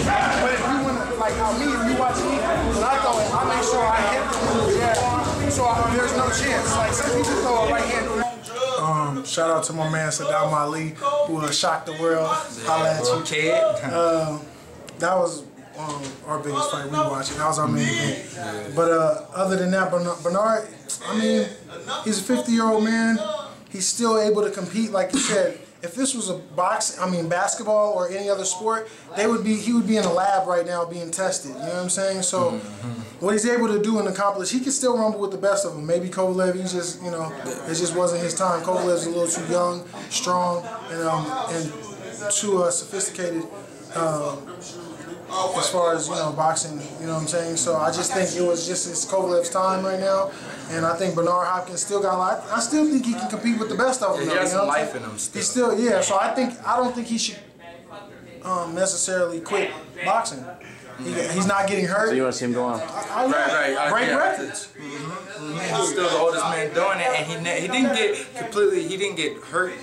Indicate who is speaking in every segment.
Speaker 1: But if you want to, like how me, if you watch me, when I throw it, I make sure I hit the move, so there's no chance. Like some people throw a right hand. Shout out to my man Saddam Ali, who shocked the world. Holla at you, kid. That was our biggest fight we watched. That was our main event. But other than that, Bernard, I mean, he's a 50-year-old man. He's still able to compete, like you said. If this was a basketball or any other sport, he would be in a lab right now being tested. You know what I'm saying? So what he's able to do and accomplish, he can still rumble with the best of them. Maybe Kovalev, he just, you know, it just wasn't his time. Kovalev's a little too young, strong, and too sophisticated as far as, you know, boxing. You know what I'm saying? So I just think it was just Kovalev's time right now. And I think Bernard Hopkins still got a lot. I still think he can compete with the best of them.
Speaker 2: Yeah, he has some life in him still.
Speaker 1: He's still, yeah. So I don't think he should necessarily quit boxing. He's not getting hurt.
Speaker 3: So you want to see him go on?
Speaker 2: Right.
Speaker 1: Great records.
Speaker 2: He's still the oldest man doing it, and he didn't get hurt,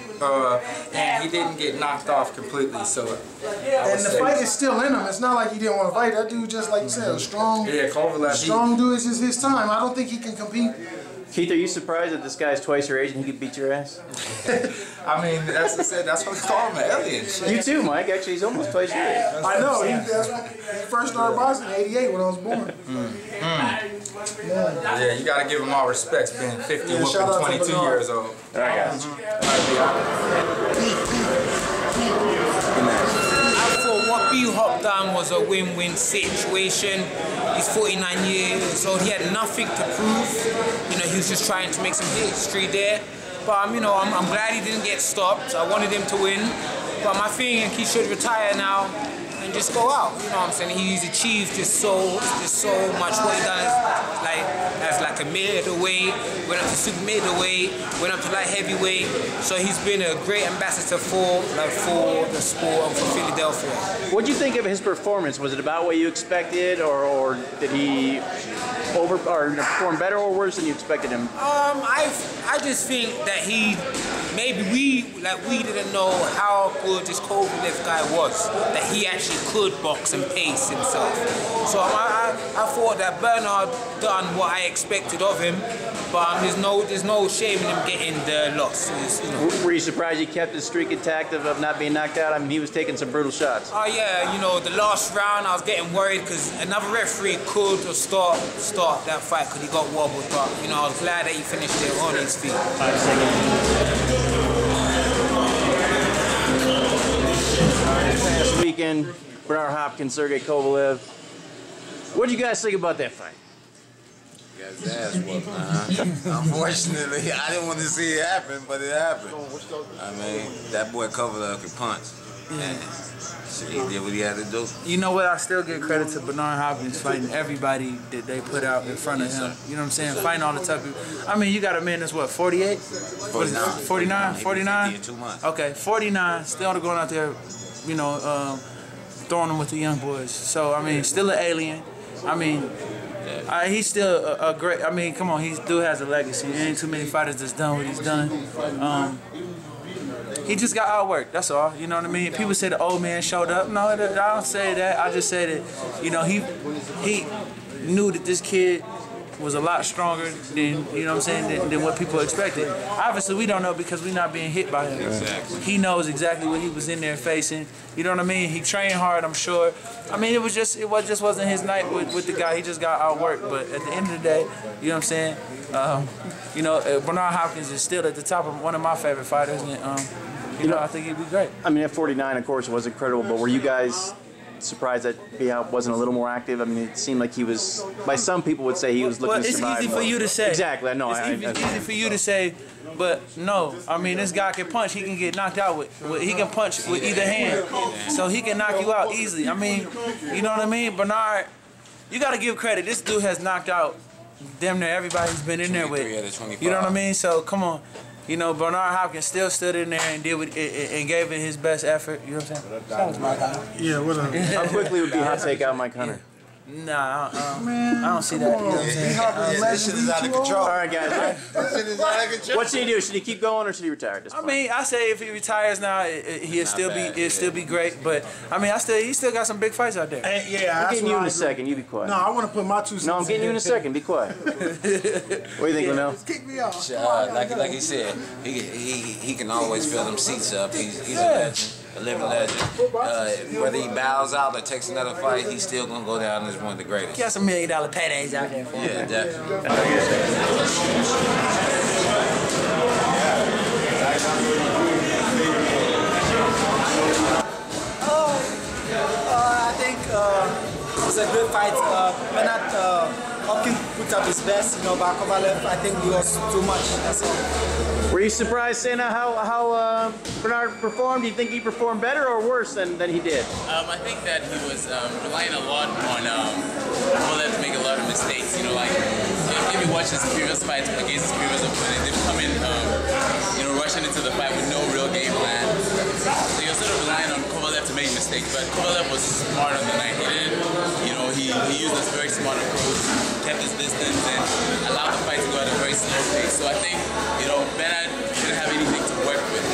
Speaker 2: and he didn't get knocked off completely. So,
Speaker 1: and the fight is still in him. It's not like he didn't want to fight. That dude, just like you said, a strong, strong dude. Is his time. I don't think he can compete.
Speaker 3: Keith, are you surprised that this guy's twice your age and he could beat your ass?
Speaker 2: I mean, that's what we call him, an alien.
Speaker 3: You too, Mike. Actually, he's almost twice your age.
Speaker 1: I know. He first started boxing in '88 when I was born.
Speaker 2: Yeah, you got to give him all respect, being 50, whooping 22 years old.
Speaker 3: All right, guys.
Speaker 4: I thought what B-Hop done was a win-win situation. He's 49 years old. He had nothing to prove. You know, he was just trying to make some history there. But you know, I'm glad he didn't get stopped. I wanted him to win. But my thing, he should retire now and just go out. You know what I'm saying? He's achieved just so much. What he done as like a middleweight, went up to super middleweight, went up to light heavyweight. So he's been a great ambassador for the sport and for Philadelphia.
Speaker 3: What do you think of his performance? Was it about what you expected, or did he perform better or worse than you expected him?
Speaker 4: I just think that we didn't know how good this Kovalev guy was, that he actually could box and pace himself. So I thought that Bernard done what I expected of him, but there's no shame in him getting the loss. You know.
Speaker 3: Were you surprised he kept his streak intact of not being knocked out? I mean, he was taking some brutal shots.
Speaker 4: Oh yeah, you know, the last round I was getting worried because another referee could have stopped that fight because he got wobbled, but you know, I was glad that he finished it on his feet.
Speaker 3: 5 seconds. Last weekend, Bernard Hopkins, Sergey Kovalev. What did you guys think about that fight?
Speaker 5: Got his ass whooped, Unfortunately, I didn't want to see it happen, but it happened. I mean, that boy Kovalev could punch. And shit, he did what he had to do.
Speaker 6: You know what? I still give credit to Bernard Hopkins fighting everybody that they put out in front of him. You know what I'm saying? Fighting all the tough people. I mean, you got a man that's what, 48?
Speaker 5: 49.
Speaker 6: 49? 49?
Speaker 5: In 2 months.
Speaker 6: Okay, 49. Still going out there, you know, throwing them with the young boys. So, I mean, still an alien. I mean, he's still a great. I mean, come on, he still has a legacy. There ain't too many fighters that's done what he's done. He just got outworked. That's all. You know what I mean? People say the old man showed up. No, I don't say that. I just say that, you know, he knew that this kid was a lot stronger than, you know what I'm saying, than what people expected. Obviously, we don't know because we're not being hit by him.
Speaker 5: Exactly.
Speaker 6: He knows exactly what he was in there facing. You know what I mean? He trained hard, I'm sure. I mean, it just wasn't his night with the guy. He just got outworked. But at the end of the day, you know what I'm saying? You know, Bernard Hopkins is still at the top of one of my favorite fighters, and you know, I think he'd be great.
Speaker 3: I mean, at 49, of course, it was incredible. But were you guys surprised that he wasn't a little more active? I mean, it seemed like he was. By some people would say he was looking to survive.
Speaker 6: Well, it's easy for you to say.
Speaker 3: Exactly, I know.
Speaker 6: It's easy for you to say, but no. I mean, this guy can punch. He can get knocked out with. He can punch with either hand, so he can knock you out easily. I mean, you know what I mean? Bernard, you got to give credit. This dude has knocked out damn near everybody he's been in there with. You know what I mean? So come on. You know, Bernard Hopkins still stood in there and and gave it his best effort. You know what I'm saying? That was Mike Hunter.
Speaker 1: Yeah, what up?
Speaker 3: How quickly would be hot take out Mike Hunter?
Speaker 6: Nah, I don't see that. You know what I'm saying?
Speaker 5: This shit is out of control.
Speaker 3: All right, guys.
Speaker 5: This shit is out of control.
Speaker 3: What should he do? Should he keep going or should he retire at this point?
Speaker 6: I mean, I say if he retires now, he'll still be great. But I mean, he still got some big fights out there.
Speaker 1: Yeah,
Speaker 3: I'm getting you in a second. You be quiet.
Speaker 1: No, I want to put my 2 cents.
Speaker 3: No, I'm getting you in a second. Be quiet. What do you think, Lanell?
Speaker 1: Kick me off.
Speaker 5: Like he said, he can always fill them seats up. He's a legend. A living legend. Whether he bows out or takes another fight, he's still gonna go down as one of the greatest.
Speaker 6: He got some $1 million paydays out there for him.
Speaker 5: Yeah, definitely.
Speaker 7: I think it was a good fight. Bernard Hopkins put up his best, but Kovalev, I think he was too much. That's all.
Speaker 3: Were you surprised, Santa, how Bernard performed? Do you think he performed better or worse than he did?
Speaker 8: I think that he was relying a lot on Kovalev to make a lot of mistakes. Like if you watch his previous fights against his previous opponent, they've come in, rushing into the fight with no real game plan. So you're sort of relying on Kovalev to make mistakes, but Kovalev was smart on the night. He used a very smart approach, kept his distance, and allowed the fight to go at a very slow pace. So I think, Bernard didn't have anything to work with.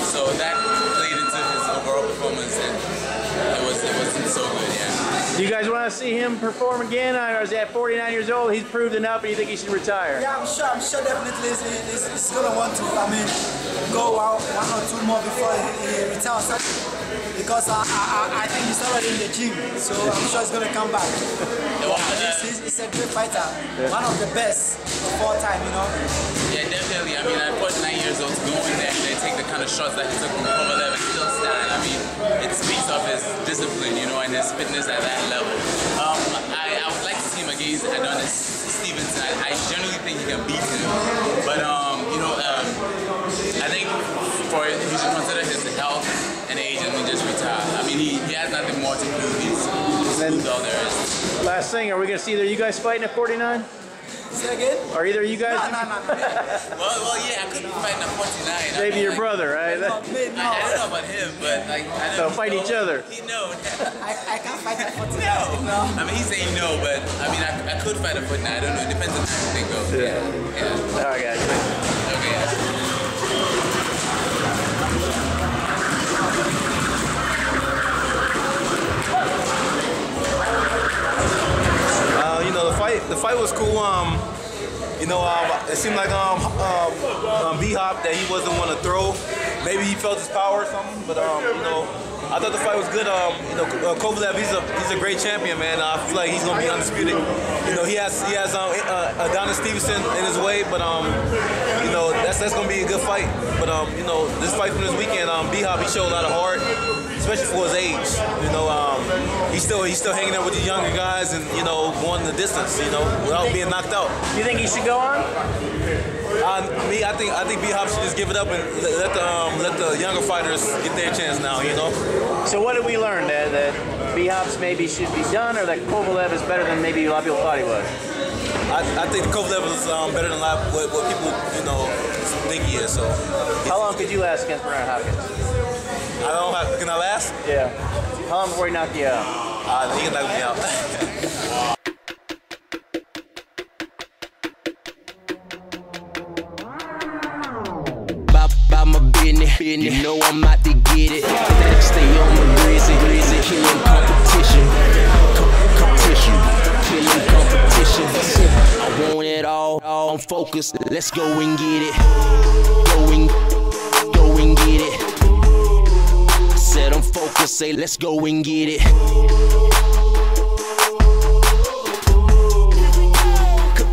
Speaker 8: So that played into his overall performance, and it wasn't so good, yeah.
Speaker 3: Do you guys want to see him perform again, or is he at 49 years old? He's proved enough, and you think he should retire?
Speaker 7: Yeah, I'm sure definitely he's going to want to, go out 1 or 2 more before he retires. Because I think he's already in the gym, so I'm sure he's going to come back. He's a great fighter, one of the best of all time,
Speaker 8: Yeah, definitely. I mean, at 49 years old to go in there and take the kind of shots that he took from Kovalev and still stand, I mean, it speaks of his discipline, and his fitness at that level. I would like to see him against Adonis Stevenson. I generally think he can beat him, but I think he should consider his health and age and just retire. I mean, he has nothing more to prove. He's all there is.
Speaker 3: Last thing, are we going to see either you guys fighting at 49?
Speaker 7: Say again?
Speaker 3: Are either you guys?
Speaker 7: No.
Speaker 8: Well, yeah, I couldn't be fighting at 49.
Speaker 3: Maybe your brother, right?
Speaker 7: No.
Speaker 8: I don't know about him, but I don't
Speaker 3: So fight each other.
Speaker 8: No.
Speaker 7: I can't fight at 49.
Speaker 8: No. I mean, he's saying no, but I mean, I could fight at 49. I don't know. It depends on how everything goes. Yeah.
Speaker 3: All right, guys.
Speaker 8: Okay.
Speaker 9: The fight was cool. It seemed like B-Hop that he wasn't one to throw. Maybe he felt his power or something, but I thought the fight was good. Kovalev, he's a great champion, man. I feel like he's gonna be undisputed. He has Adonis Stevenson in his way, but that's gonna be a good fight. But this fight from this weekend, B-Hop, he showed a lot of heart, especially for his age. He's still hanging out with the younger guys and going the distance, without being knocked out.
Speaker 3: Do you think he should go on?
Speaker 9: I think B-Hop should just give it up and let the younger fighters get their chance now,
Speaker 3: So what did we learn? That B-Hops maybe should be done, or that Kovalev is better than maybe a lot of people thought he was?
Speaker 9: I think Kovalev is better than what people think he is. So.
Speaker 3: How long could you last against Bernard Hopkins?
Speaker 9: Can I last?
Speaker 3: Yeah. How long before he knocked you out?
Speaker 9: He can knock me out.
Speaker 10: About my business, I'm out to get it. Stay on my grizzly, killing competition, killing competition. I want it all, I'm focused. Let's go and get it, go and get it. I said I'm focused, say let's go and get it.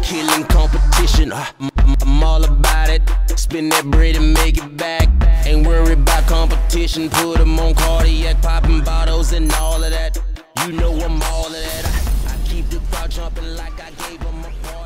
Speaker 10: Killing competition, I'm all about it. Spin that bread and make it back. Ain't worried about competition. Put them on cardiac, popping bottles and all of that. I'm all of that. I keep the crowd jumping like I gave them a party.